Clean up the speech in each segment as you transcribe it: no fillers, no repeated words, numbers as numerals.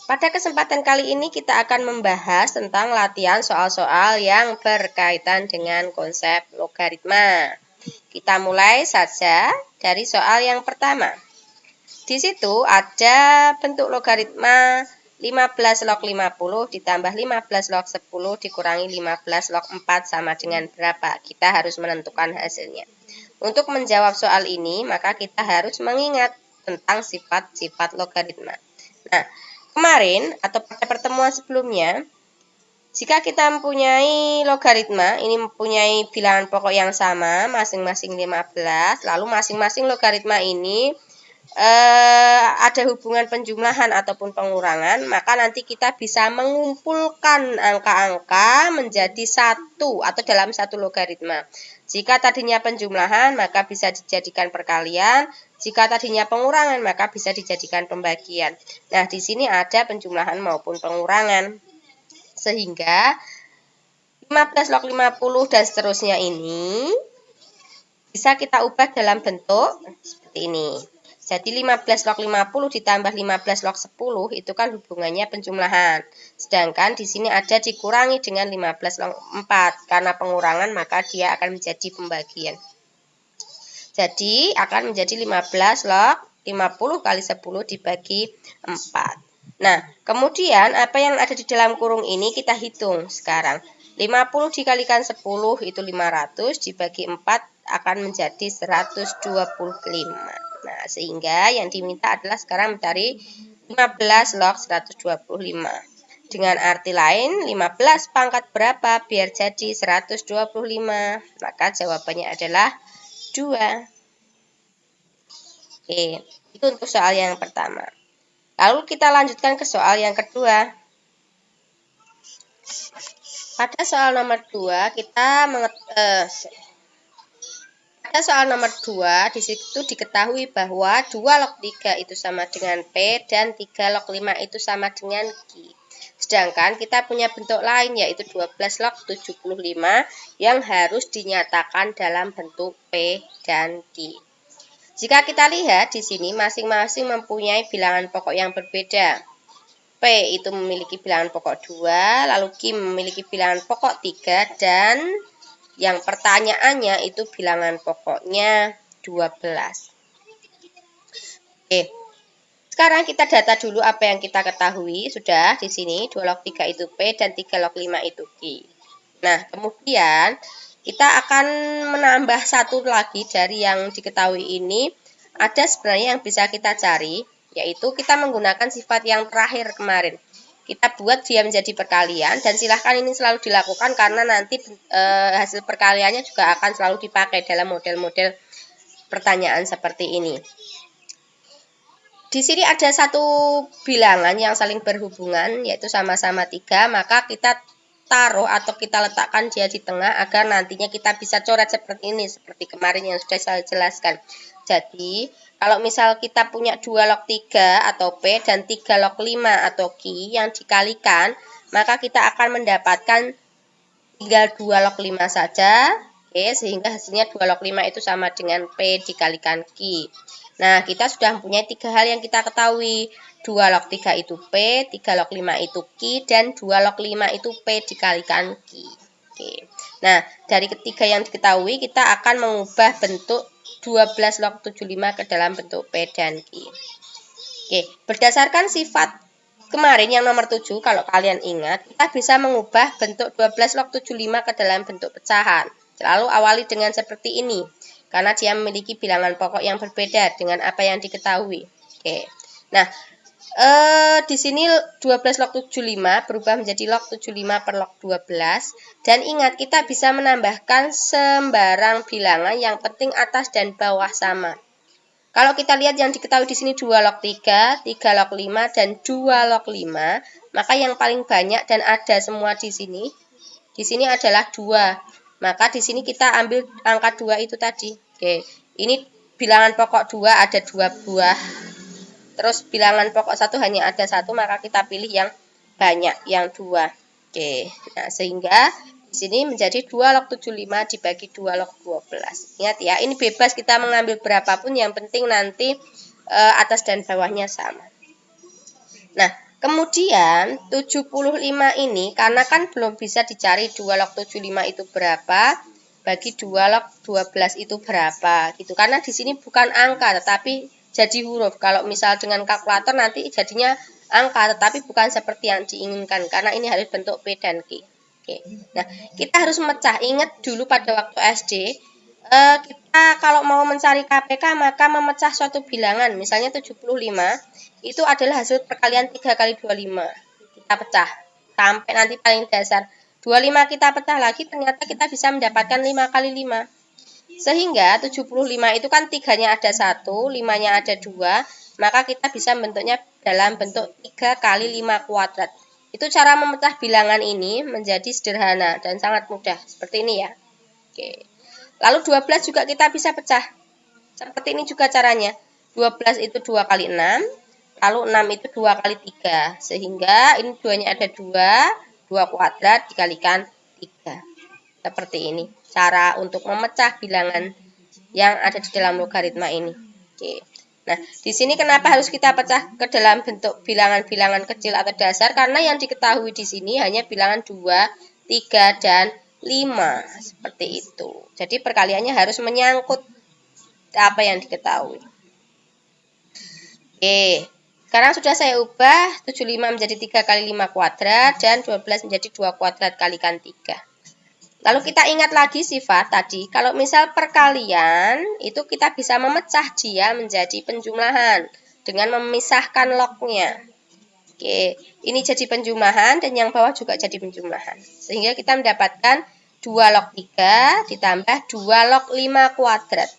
Pada kesempatan kali ini kita akan membahas tentang latihan soal-soal yang berkaitan dengan konsep logaritma. Kita mulai saja dari soal yang pertama. Di situ ada bentuk logaritma 15 log 50 ditambah 15 log 10 dikurangi 15 log 4 sama dengan berapa? Kita harus menentukan hasilnya. Untuk menjawab soal ini, maka kita harus mengingat tentang sifat-sifat logaritma. Nah, kemarin atau pada pertemuan sebelumnya, jika kita mempunyai logaritma, ini mempunyai bilangan pokok yang sama, masing-masing 15, lalu masing-masing logaritma ini ada hubungan penjumlahan ataupun pengurangan, maka nanti kita bisa mengumpulkan angka-angka menjadi satu atau dalam satu logaritma. Jika tadinya penjumlahan, maka bisa dijadikan perkalian. Jika tadinya pengurangan, maka bisa dijadikan pembagian. Nah, di sini ada penjumlahan maupun pengurangan. Sehingga 15 log 50 dan seterusnya ini bisa kita ubah dalam bentuk seperti ini. Jadi 15 log 50 ditambah 15 log 10 itu kan hubungannya penjumlahan. Sedangkan di sini ada dikurangi dengan 15 log 4. Karena pengurangan maka dia akan menjadi pembagian. Jadi akan menjadi 15 log 50 kali 10 dibagi 4. Nah, kemudian apa yang ada di dalam kurung ini kita hitung sekarang. 50 dikalikan 10 itu 500 dibagi 4 akan menjadi 125. Nah, sehingga yang diminta adalah sekarang mencari 15 log 125. Dengan arti lain, 15 pangkat berapa biar jadi 125? Maka jawabannya adalah 2. Oke, itu untuk soal yang pertama. Lalu kita lanjutkan ke soal yang kedua. Pada soal nomor 2, pada soal nomor 2, di situ diketahui bahwa 2 log 3 itu sama dengan P dan 3 log 5 itu sama dengan Q. Sedangkan kita punya bentuk lain yaitu 12 log 75 yang harus dinyatakan dalam bentuk P dan Q. Jika kita lihat di sini masing-masing mempunyai bilangan pokok yang berbeda. P itu memiliki bilangan pokok 2, lalu Q memiliki bilangan pokok 3 dan yang pertanyaannya itu bilangan pokoknya 12. Oke. Sekarang kita data dulu apa yang kita ketahui. Sudah di sini 2 log 3 itu P dan 3 log 5 itu Q. Nah, kemudian kita akan menambah satu lagi dari yang diketahui ini. Ada sebenarnya yang bisa kita cari, yaitu kita menggunakan sifat yang terakhir kemarin. Kita buat dia menjadi perkalian dan silahkan ini selalu dilakukan karena nanti hasil perkaliannya juga akan selalu dipakai dalam model-model pertanyaan seperti ini. Di sini ada satu bilangan yang saling berhubungan yaitu sama-sama 3, maka kita taruh atau kita letakkan dia di tengah agar nantinya kita bisa coret seperti ini, seperti kemarin yang sudah saya jelaskan. Jadi, kalau misal kita punya 2 log 3 atau P dan 3 log 5 atau Q yang dikalikan, maka kita akan mendapatkan tinggal 2 log 5 saja. Oke, sehingga hasilnya 2 log 5 itu sama dengan P dikalikan Q. Nah, kita sudah mempunyai 3 hal yang kita ketahui. 2 log 3 itu P, 3 log 5 itu Q, dan 2 log 5 itu P dikalikan Q. Oke. Nah, dari ketiga yang diketahui, kita akan mengubah bentuk 12 log 75 ke dalam bentuk P dan Q. Oke, berdasarkan sifat kemarin yang nomor 7, kalau kalian ingat, kita bisa mengubah bentuk 12 log 75 ke dalam bentuk pecahan. Lalu awali dengan seperti ini, karena dia memiliki bilangan pokok yang berbeda dengan apa yang diketahui. Oke. Nah, di sini 12 log 75 berubah menjadi log 75 per log 12. Dan ingat, kita bisa menambahkan sembarang bilangan, yang penting atas dan bawah sama. Kalau kita lihat yang diketahui di sini 2 log 3, 3 log 5, dan 2 log 5, maka yang paling banyak dan ada semua di sini adalah 2. Maka di sini kita ambil angka 2 itu tadi. Oke, ini bilangan pokok 2 ada 2 buah. Terus bilangan pokok 1 hanya ada 1, maka kita pilih yang banyak, yang 2. Oke, nah sehingga di sini menjadi 2 log 75 dibagi 2 log 12. Ingat ya, ini bebas kita mengambil berapapun, yang penting nanti atas dan bawahnya sama. Nah, kemudian 75 ini karena kan belum bisa dicari 2 log 75 itu berapa bagi 2 log 12 itu berapa gitu. Karena di sini bukan angka tetapi jadi huruf. Kalau misal dengan kalkulator nanti jadinya angka tetapi bukan seperti yang diinginkan karena ini harus bentuk P dan Q. Oke. Nah, kita harus memecah. Ingat dulu pada waktu SD kita kalau mau mencari KPK maka memecah suatu bilangan, misalnya 75 itu adalah hasil perkalian 3 kali 25. Kita pecah sampai nanti paling dasar 25 kita pecah lagi, ternyata kita bisa mendapatkan 5 kali 5. Sehingga 75 itu kan 3-nya ada 1, 5-nya ada 2, maka kita bisa membentuknya dalam bentuk 3 kali 5 kuadrat. Itu cara memecah bilangan ini menjadi sederhana dan sangat mudah, seperti ini ya. Oke. Lalu 12 juga kita bisa pecah. Seperti ini juga caranya. 12 itu 2 kali 6, lalu 6 itu 2 kali 3. Sehingga ini 2-nya ada 2, 2 kuadrat dikalikan 3. Seperti ini. Cara untuk memecah bilangan yang ada di dalam logaritma ini. Oke. Nah, di sini kenapa harus kita pecah ke dalam bentuk bilangan-bilangan kecil atau dasar? Karena yang diketahui di sini hanya bilangan 2, 3, dan 5. Seperti itu. Jadi perkaliannya harus menyangkut apa yang diketahui. Oke. Sekarang sudah saya ubah 75 menjadi 3 kali 5 kuadrat dan 12 menjadi 2 kuadrat kalikan 3. Lalu kita ingat lagi sifat tadi, kalau misal perkalian, itu kita bisa memecah dia menjadi penjumlahan dengan memisahkan lognya. Oke, ini jadi penjumlahan dan yang bawah juga jadi penjumlahan. Sehingga kita mendapatkan 2 log 3 ditambah 2 log 5 kuadrat.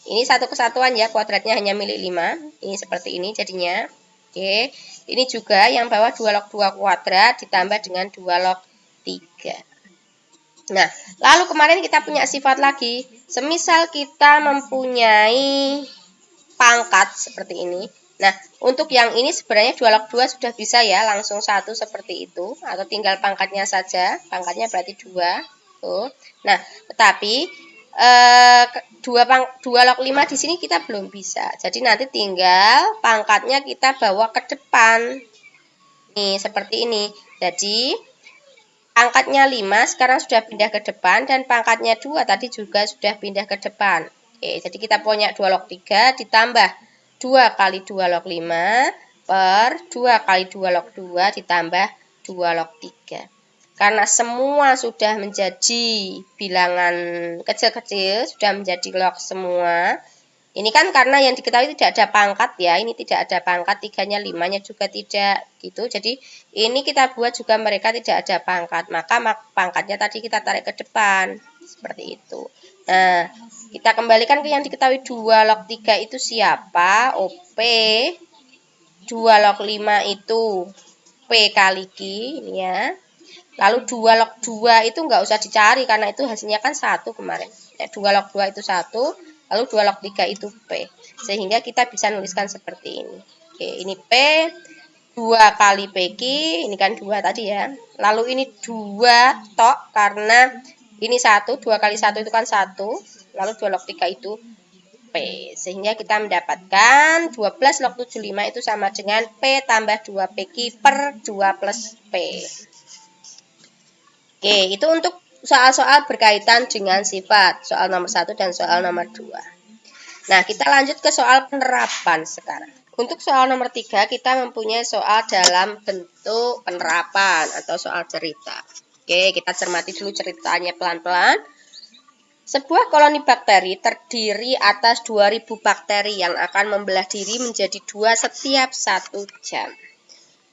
Ini satu kesatuan ya, kuadratnya hanya milik 5. Ini seperti ini jadinya. Oke, ini juga yang bawah 2 log 2 kuadrat ditambah dengan 2 log 3. Nah, lalu kemarin kita punya sifat lagi. Semisal kita mempunyai pangkat seperti ini. Nah, untuk yang ini sebenarnya 2 log 2 sudah bisa ya, langsung 1 seperti itu. Atau tinggal pangkatnya saja. Pangkatnya berarti 2. Tuh. Nah, tetapi 2 log 5 di sini kita belum bisa. Jadi nanti tinggal pangkatnya kita bawa ke depan. Nih, seperti ini. Jadi pangkatnya 5 sekarang sudah pindah ke depan dan pangkatnya 2 tadi juga sudah pindah ke depan. Oke, jadi kita punya 2 log 3 ditambah 2 kali 2 log 5 per 2 kali 2 log 2 ditambah 2 log 3. Karena semua sudah menjadi bilangan kecil-kecil, sudah menjadi log semua. Ini kan karena yang diketahui tidak ada pangkat ya, ini tidak ada pangkat, 3-nya 5-nya juga tidak gitu. Jadi ini kita buat juga mereka tidak ada pangkat, maka pangkatnya tadi kita tarik ke depan seperti itu. Nah, kita kembalikan ke yang diketahui 2 log 3 itu siapa? OP. 2 log 5 itu P kali Q ini ya. Lalu 2 log 2 itu nggak usah dicari karena itu hasilnya kan 1 kemarin. 2 log 2 itu 1. Lalu 2 log 3 itu P. Sehingga kita bisa nuliskan seperti ini. Oke, ini P, 2 kali PQ, ini kan 2 tadi ya. Lalu ini 2 tok karena ini 1, 2 kali 1 itu kan 1. Lalu 2 log 3 itu P. Sehingga kita mendapatkan 12 log 75 itu sama dengan P tambah 2 PQ per 2 plus P. Oke, itu untuk soal-soal berkaitan dengan sifat, soal nomor 1 dan soal nomor 2. Nah, kita lanjut ke soal penerapan sekarang. Untuk soal nomor 3, kita mempunyai soal dalam bentuk penerapan atau soal cerita. Oke, kita cermati dulu ceritanya pelan-pelan. Sebuah koloni bakteri terdiri atas 2000 bakteri yang akan membelah diri menjadi 2 setiap 1 jam.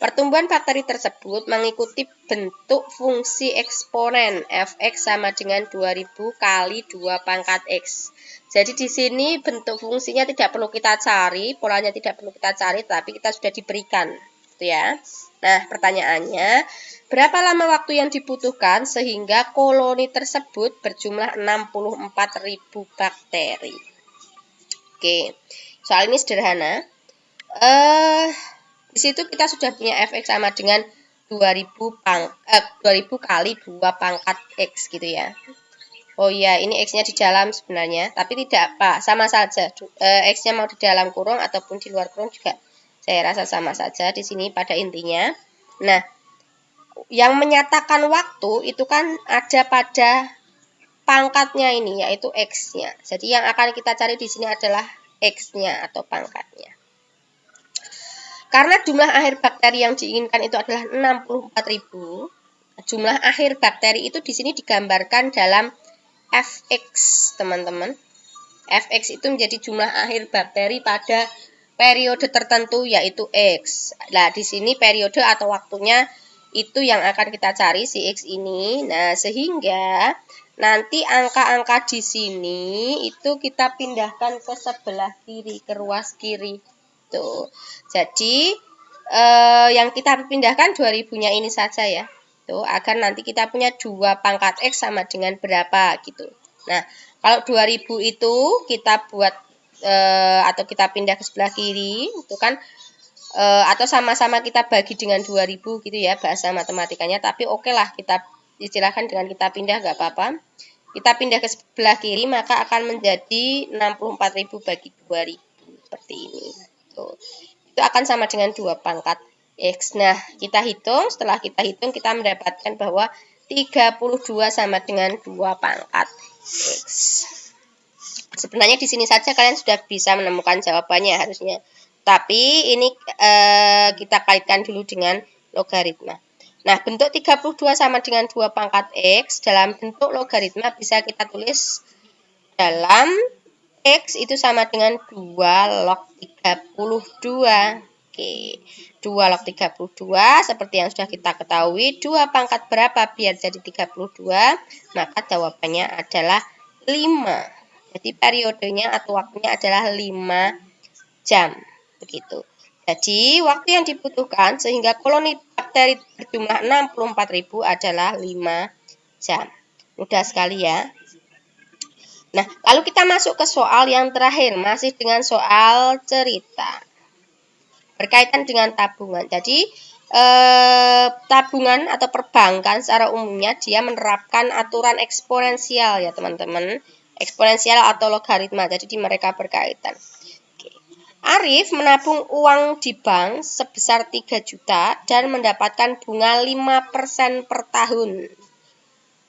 Pertumbuhan bakteri tersebut mengikuti bentuk fungsi eksponen fx sama dengan 2000 kali 2 pangkat x. Jadi di sini bentuk fungsinya tidak perlu kita cari, polanya tidak perlu kita cari, tapi kita sudah diberikan, gitu ya. Nah, pertanyaannya, berapa lama waktu yang dibutuhkan sehingga koloni tersebut berjumlah 64.000 bakteri? Oke, soal ini sederhana. Di situ kita sudah punya fx sama dengan 2000 kali 2 pangkat x gitu ya. Oh iya, ini X-nya di dalam sebenarnya, tapi tidak apa, sama saja. X-nya mau di dalam kurung ataupun di luar kurung juga saya rasa sama saja di sini pada intinya. Nah, yang menyatakan waktu itu kan ada pada pangkatnya ini, yaitu X-nya. Jadi yang akan kita cari di sini adalah X-nya atau pangkatnya. Karena jumlah akhir bakteri yang diinginkan itu adalah 64.000, jumlah akhir bakteri itu di sini digambarkan dalam Fx, teman-teman. Fx itu menjadi jumlah akhir bakteri pada periode tertentu yaitu X. Nah, di sini periode atau waktunya itu yang akan kita cari si X ini. Nah, sehingga nanti angka-angka di sini itu kita pindahkan ke sebelah kiri, ke ruas kiri. Tuh. Jadi yang kita pindahkan 2000-nya ini saja ya. Tuh, agar nanti kita punya 2 pangkat X sama dengan berapa gitu. Nah, kalau 2000 itu kita buat atau kita pindah ke sebelah kiri, itu kan atau sama-sama kita bagi dengan 2000 gitu ya bahasa matematikanya, tapi oke lah kita istilahkan dengan kita pindah nggak apa-apa. Kita pindah ke sebelah kiri maka akan menjadi 64.000 bagi 2000 seperti ini. Tuh. Itu akan sama dengan 2 pangkat X. Nah, kita hitung, setelah kita hitung kita mendapatkan bahwa 32 sama dengan 2 pangkat X. Sebenarnya di sini saja kalian sudah bisa menemukan jawabannya harusnya. Tapi ini kita kaitkan dulu dengan logaritma. Nah, bentuk 32 sama dengan 2 pangkat X dalam bentuk logaritma bisa kita tulis dalam X itu sama dengan 2 log 32. Oke, 2 log 32 seperti yang sudah kita ketahui. 2 pangkat berapa biar jadi 32? Maka jawabannya adalah 5. Jadi periodenya atau waktunya adalah 5 jam. Begitu. Jadi waktu yang dibutuhkan sehingga koloni bakteri berjumlah 64.000 adalah 5 jam. Mudah sekali ya. Nah, lalu kita masuk ke soal yang terakhir, masih dengan soal cerita. Berkaitan dengan tabungan. Jadi, tabungan atau perbankan secara umumnya dia menerapkan aturan eksponensial ya, teman-teman. Eksponensial atau logaritma. Jadi, mereka berkaitan. Arif menabung uang di bank sebesar 3 juta dan mendapatkan bunga 5% per tahun.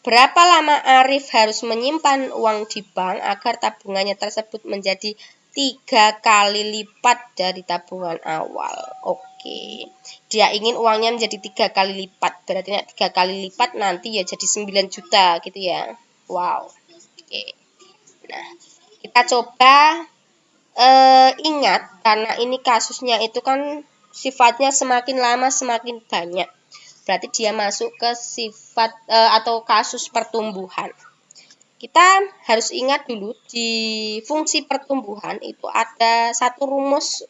Berapa lama Arif harus menyimpan uang di bank agar tabungannya tersebut menjadi 3 kali lipat dari tabungan awal? Oke. Dia ingin uangnya menjadi 3 kali lipat. Berarti 3 kali lipat nanti ya jadi 9 juta gitu ya. Wow. Oke. Nah, kita coba ingat karena ini kasusnya itu kan sifatnya semakin lama semakin banyak. Berarti dia masuk ke sifat atau kasus pertumbuhan. Kita harus ingat dulu di fungsi pertumbuhan itu ada satu rumus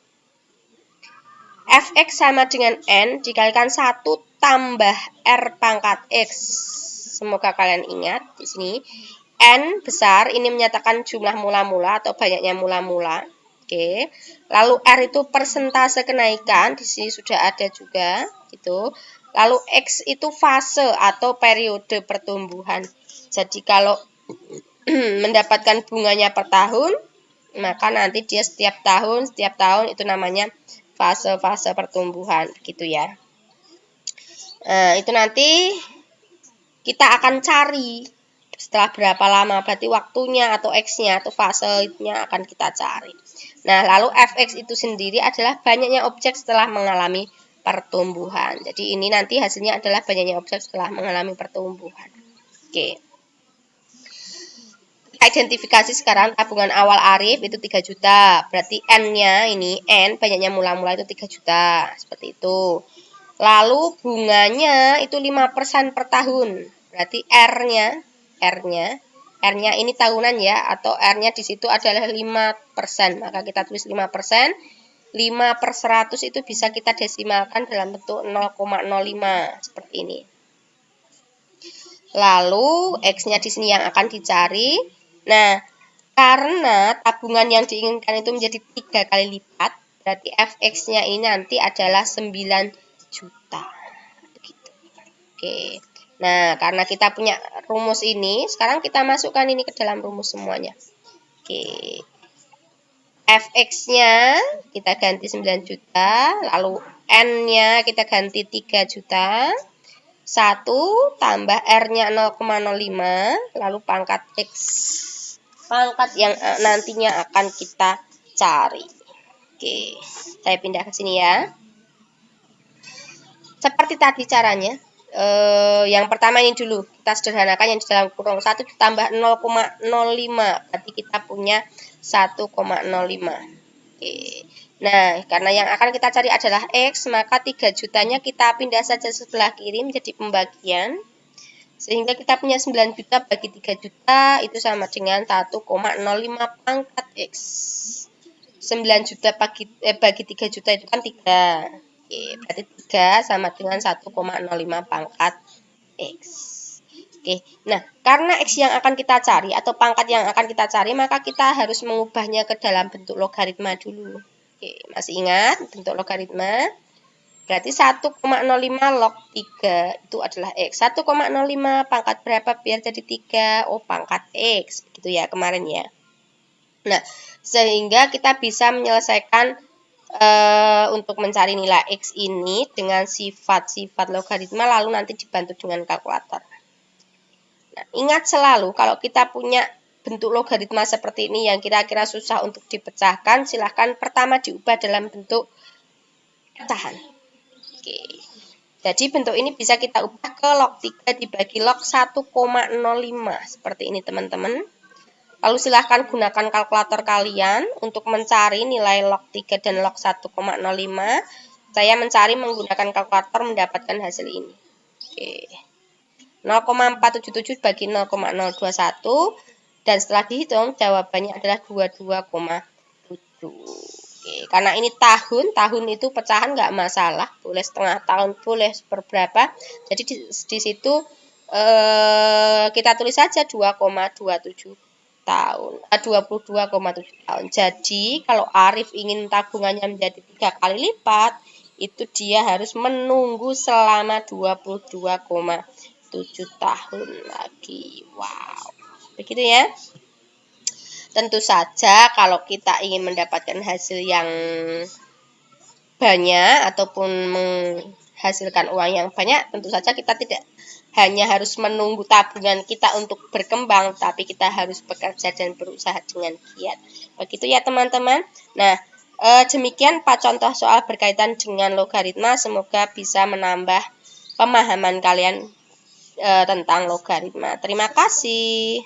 Fx sama dengan N dikalikan 1 tambah R pangkat X. Semoga kalian ingat di sini. N besar ini menyatakan jumlah mula-mula atau banyaknya mula-mula. Oke. Lalu R itu persentase kenaikan, di sini sudah ada juga gitu. Lalu X itu fase atau periode pertumbuhan. Jadi kalau mendapatkan bunganya per tahun, maka nanti dia setiap tahun itu namanya fase-fase pertumbuhan gitu ya. Nah, itu nanti kita akan cari setelah berapa lama, berarti waktunya atau X-nya atau fasenya akan kita cari. Nah, lalu Fx itu sendiri adalah banyaknya objek setelah mengalami pertumbuhan. Jadi ini nanti hasilnya adalah banyaknya objek setelah mengalami pertumbuhan. Oke. Kita identifikasi sekarang tabungan awal Arif itu 3 juta. Berarti N-nya ini, N banyaknya mula-mula itu 3 juta. Seperti itu. Lalu bunganya itu 5% per tahun. Berarti R-nya ini tahunan ya, atau R-nya di situ adalah 5%. Maka kita tulis 5%. 5 per 100 itu bisa kita desimalkan dalam bentuk 0,05 seperti ini. Lalu X-nya di sini yang akan dicari. Nah, karena tabungan yang diinginkan itu menjadi 3 kali lipat, berarti Fx-nya ini nanti adalah 9 juta. Begitu. Oke. Nah, karena kita punya rumus ini, sekarang kita masukkan ini ke dalam rumus semuanya. Oke. Fx-nya kita ganti 9 juta, lalu N-nya kita ganti 3 juta. 1 tambah R-nya 0,05, lalu pangkat X. Pangkat yang nantinya akan kita cari. Oke, saya pindah ke sini ya. Seperti tadi caranya. Yang pertama ini dulu, kita sederhanakan yang di dalam kurung 1 ditambah 0,05, berarti kita punya 1,05. Oke. Nah, karena yang akan kita cari adalah X, maka 3 jutanya kita pindah saja sebelah kiri menjadi pembagian. Sehingga kita punya 9 juta bagi 3 juta, itu sama dengan 1,05 pangkat X. 9 juta bagi 3 juta itu kan 3. Oke, berarti 3 sama dengan 1,05 pangkat X. Oke, nah karena X yang akan kita cari atau pangkat yang akan kita cari, maka kita harus mengubahnya ke dalam bentuk logaritma dulu. Oke, masih ingat bentuk logaritma? Berarti 1,05 log 3 itu adalah X. 1,05 pangkat berapa biar jadi 3? Oh, pangkat X. Begitu ya kemarin ya. Nah, sehingga kita bisa menyelesaikan untuk mencari nilai X ini dengan sifat-sifat logaritma, lalu nanti dibantu dengan kalkulator. Nah, ingat selalu kalau kita punya bentuk logaritma seperti ini yang kira-kira susah untuk dipecahkan, silahkan pertama diubah dalam bentuk pecahan. Oke. Jadi bentuk ini bisa kita ubah ke log 3 dibagi log 1,05 seperti ini teman-teman. Lalu silahkan gunakan kalkulator kalian untuk mencari nilai log 3 dan log 1,05. Saya mencari menggunakan kalkulator mendapatkan hasil ini. Oke. 0,477 bagi 0,021 dan setelah dihitung jawabannya adalah 22,7. Oke, karena ini tahun itu pecahan nggak masalah, boleh setengah tahun, boleh seberapa. Jadi di situ kita tulis saja 2,27 tahun, 22,7 tahun. Jadi kalau Arif ingin tabungannya menjadi 3 kali lipat, itu dia harus menunggu selama 22,7 tahun lagi. Wow, begitu ya. Tentu saja kalau kita ingin mendapatkan hasil yang banyak ataupun menghasilkan uang yang banyak, tentu saja kita tidak hanya harus menunggu tabungan kita untuk berkembang, tapi kita harus bekerja dan berusaha dengan giat. Begitu ya teman-teman. Nah, demikian 4 contoh soal berkaitan dengan logaritma. Semoga bisa menambah pemahaman kalian tentang logaritma. Terima kasih.